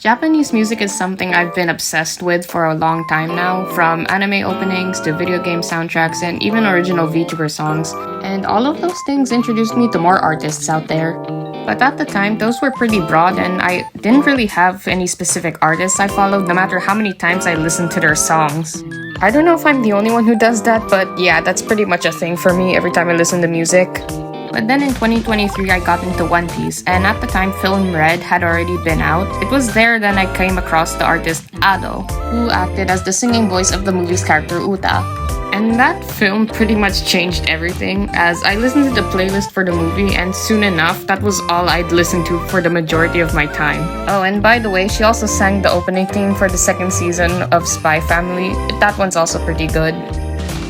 Japanese music is something I've been obsessed with for a long time now, from anime openings to video game soundtracks and even original VTuber songs, and all of those things introduced me to more artists out there. But at the time, those were pretty broad and I didn't really have any specific artists I followed no matter how many times I listened to their songs. I don't know if I'm the only one who does that, but yeah, that's pretty much a thing for me every time I listen to music. But then in 2023, I got into One Piece, and at the time, Film Red had already been out. It was there then I came across the artist Ado, who acted as the singing voice of the movie's character Uta. And that film pretty much changed everything, as I listened to the playlist for the movie, and soon enough, that was all I'd listen to for the majority of my time. Oh, and by the way, she also sang the opening theme for the second season of Spy Family. That one's also pretty good.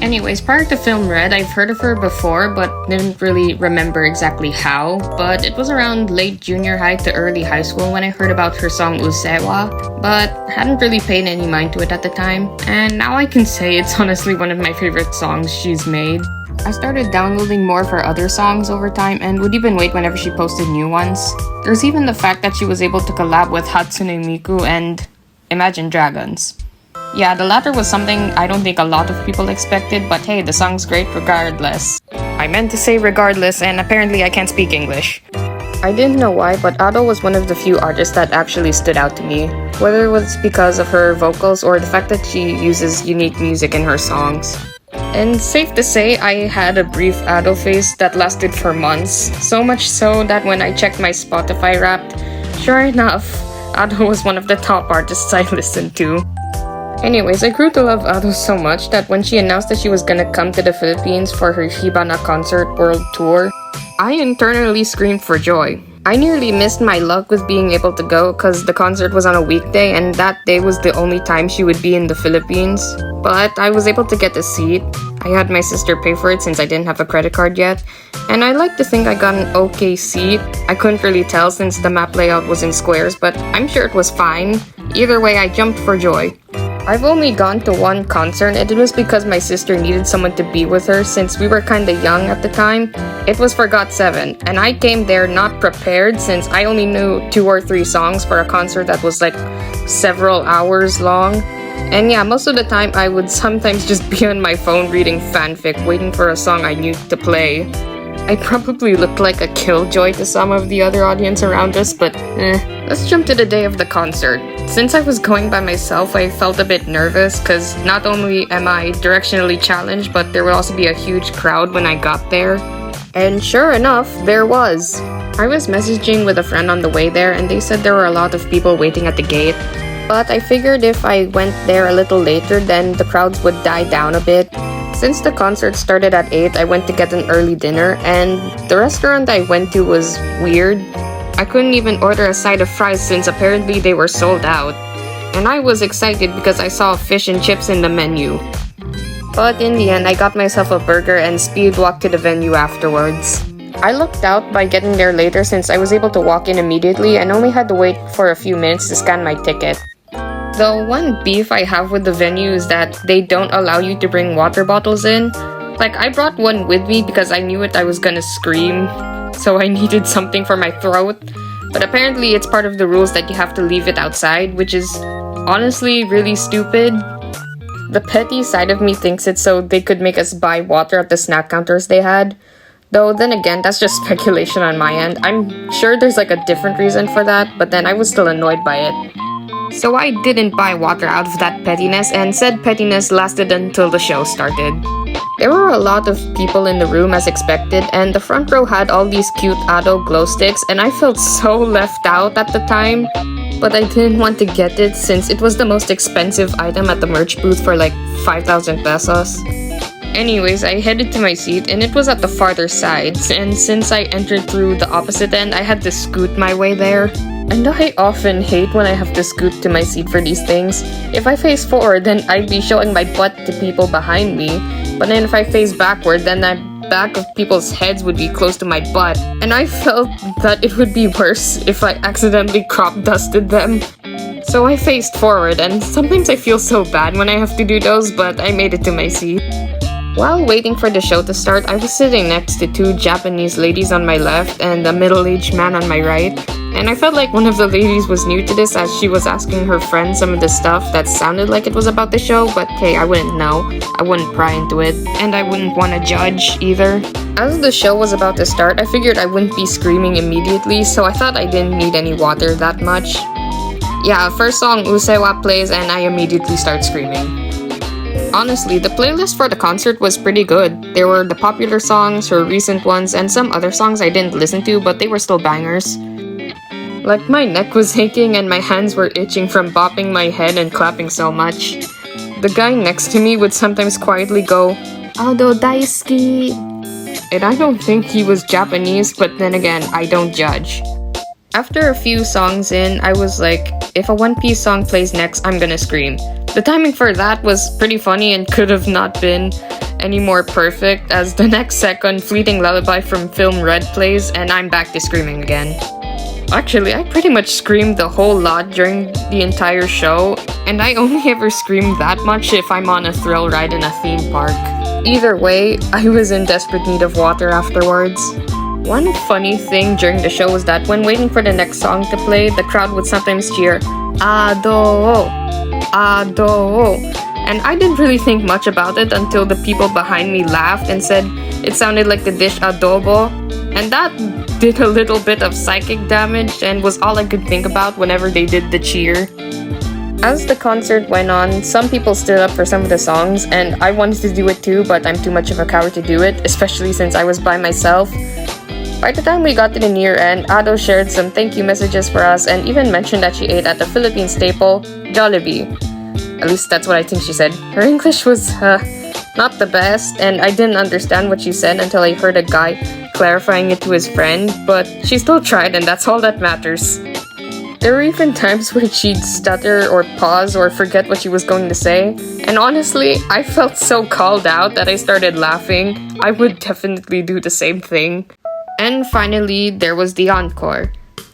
Anyways, prior to Film Red, I've heard of her before, but didn't really remember exactly how. But it was around late junior high to early high school when I heard about her song Usewa, but hadn't really paid any mind to it at the time. And now I can say it's honestly one of my favorite songs she's made. I started downloading more of her other songs over time and would even wait whenever she posted new ones. There's even the fact that she was able to collab with Hatsune Miku and Imagine Dragons. Yeah, the latter was something I don't think a lot of people expected, but hey, the song's great regardless. I meant to say regardless, and apparently I can't speak English. I didn't know why, but Ado was one of the few artists that actually stood out to me, whether it was because of her vocals or the fact that she uses unique music in her songs. And safe to say, I had a brief Ado phase that lasted for months, so much so that when I checked my Spotify Wrapped, sure enough, Ado was one of the top artists I listened to. Anyways, I grew to love Ado so much that when she announced that she was gonna come to the Philippines for her Hibana Concert World Tour, I internally screamed for joy. I nearly missed my luck with being able to go because the concert was on a weekday and that day was the only time she would be in the Philippines. But I was able to get a seat. I had my sister pay for it since I didn't have a credit card yet, and I like to think I got an okay seat. I couldn't really tell since the map layout was in squares, but I'm sure it was fine. Either way, I jumped for joy. I've only gone to one concert, and it was because my sister needed someone to be with her since we were kinda young at the time. It was for GOT7, and I came there not prepared since I only knew 2 or 3 songs for a concert that was like several hours long. And yeah, most of the time I would sometimes just be on my phone reading fanfic, waiting for a song I knew to play. I probably looked like a killjoy to some of the other audience around us, but let's jump to the day of the concert. Since I was going by myself, I felt a bit nervous because not only am I directionally challenged, but there would also be a huge crowd when I got there. And sure enough, there was. I was messaging with a friend on the way there and they said there were a lot of people waiting at the gate. But I figured if I went there a little later, then the crowds would die down a bit. Since the concert started at 8, I went to get an early dinner, and the restaurant I went to was weird. I couldn't even order a side of fries since apparently they were sold out. And I was excited because I saw fish and chips in the menu. But in the end, I got myself a burger and speed walked to the venue afterwards. I looked out by getting there later since I was able to walk in immediately and only had to wait for a few minutes to scan my ticket. The one beef I have with the venue is that they don't allow you to bring water bottles in. Like, I brought one with me because I knew I was gonna scream, so I needed something for my throat. But apparently it's part of the rules that you have to leave it outside, which is honestly really stupid. The petty side of me thinks it's so they could make us buy water at the snack counters they had. Though then again, that's just speculation on my end. I'm sure there's like a different reason for that, but then I was still annoyed by it. So I didn't buy water out of that pettiness, and said pettiness lasted until the show started. There were a lot of people in the room as expected, and the front row had all these cute Ado glow sticks, and I felt so left out at the time. But I didn't want to get it since it was the most expensive item at the merch booth for like 5,000 pesos. Anyways, I headed to my seat, and it was at the farther side, and since I entered through the opposite end, I had to scoot my way there. And I often hate when I have to scoot to my seat for these things. If I face forward, then I'd be showing my butt to people behind me. But then if I face backward, then the back of people's heads would be close to my butt. And I felt that it would be worse if I accidentally crop dusted them. So I faced forward, and sometimes I feel so bad when I have to do those, but I made it to my seat. While waiting for the show to start, I was sitting next to two Japanese ladies on my left and a middle-aged man on my right, and I felt like one of the ladies was new to this as she was asking her friend some of the stuff that sounded like it was about the show, but hey, I wouldn't know. I wouldn't pry into it, and I wouldn't want to judge either. As the show was about to start, I figured I wouldn't be screaming immediately, so I thought I didn't need any water that much. Yeah, first song Usewa plays and I immediately start screaming. Honestly, the playlist for the concert was pretty good. There were the popular songs, her recent ones, and some other songs I didn't listen to, but they were still bangers. Like, my neck was aching and my hands were itching from bopping my head and clapping so much. The guy next to me would sometimes quietly go, "Ado daisuki." And I don't think he was Japanese, but then again, I don't judge. After a few songs in, I was like, if a One Piece song plays next, I'm gonna scream. The timing for that was pretty funny and could have not been any more perfect, as the next second Fleeting Lullaby from Film Red plays and I'm back to screaming again. Actually, I pretty much screamed the whole lot during the entire show, and I only ever scream that much if I'm on a thrill ride in a theme park. Either way, I was in desperate need of water afterwards. One funny thing during the show was that when waiting for the next song to play, the crowd would sometimes cheer, "Ado! Ado!" And I didn't really think much about it until the people behind me laughed and said it sounded like the dish adobo. And that did a little bit of psychic damage and was all I could think about whenever they did the cheer. As the concert went on, some people stood up for some of the songs, and I wanted to do it too, but I'm too much of a coward to do it, especially since I was by myself. By the time we got to the near end, Ado shared some thank you messages for us and even mentioned that she ate at the Philippine staple, Jollibee. At least that's what I think she said. Her English was, not the best, and I didn't understand what she said until I heard a guy clarifying it to his friend, but she still tried and that's all that matters. There were even times where she'd stutter or pause or forget what she was going to say, and honestly, I felt so called out that I started laughing. I would definitely do the same thing. And finally, there was the encore.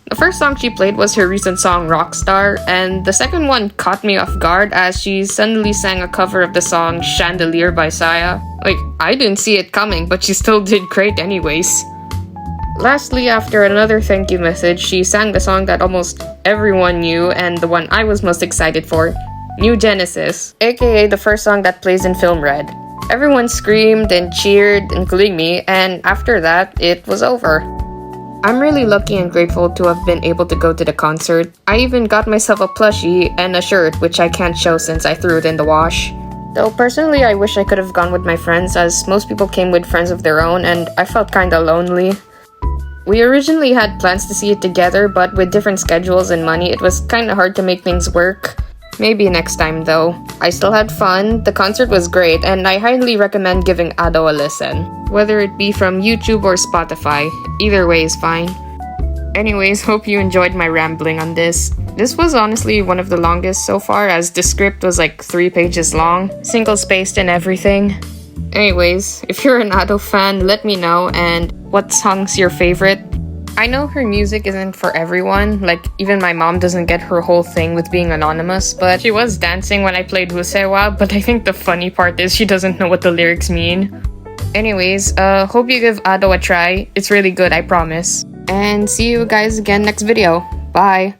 The first song she played was her recent song Rockstar, and the second one caught me off guard as she suddenly sang a cover of the song Chandelier by Saya. Like, I didn't see it coming, but she still did great anyways. Lastly, after another thank you message, she sang the song that almost everyone knew and the one I was most excited for, New Genesis, aka the first song that plays in Film Red. Everyone screamed and cheered, including me, and after that, it was over. I'm really lucky and grateful to have been able to go to the concert. I even got myself a plushie and a shirt, which I can't show since I threw it in the wash. Though personally, I wish I could have gone with my friends, as most people came with friends of their own, and I felt kinda lonely. We originally had plans to see it together, but with different schedules and money, it was kinda hard to make things work. Maybe next time though. I still had fun, the concert was great, and I highly recommend giving Ado a listen. Whether it be from YouTube or Spotify, either way is fine. Anyways, hope you enjoyed my rambling on this. This was honestly one of the longest so far, as the script was like 3 pages long, single-spaced and everything. Anyways, if you're an Ado fan, let me know, and what song's your favorite? I know her music isn't for everyone, like even my mom doesn't get her whole thing with being anonymous, but she was dancing when I played Husewa, but I think the funny part is she doesn't know what the lyrics mean. Anyways, hope you give Ado a try, it's really good, I promise. And see you guys again next video, bye!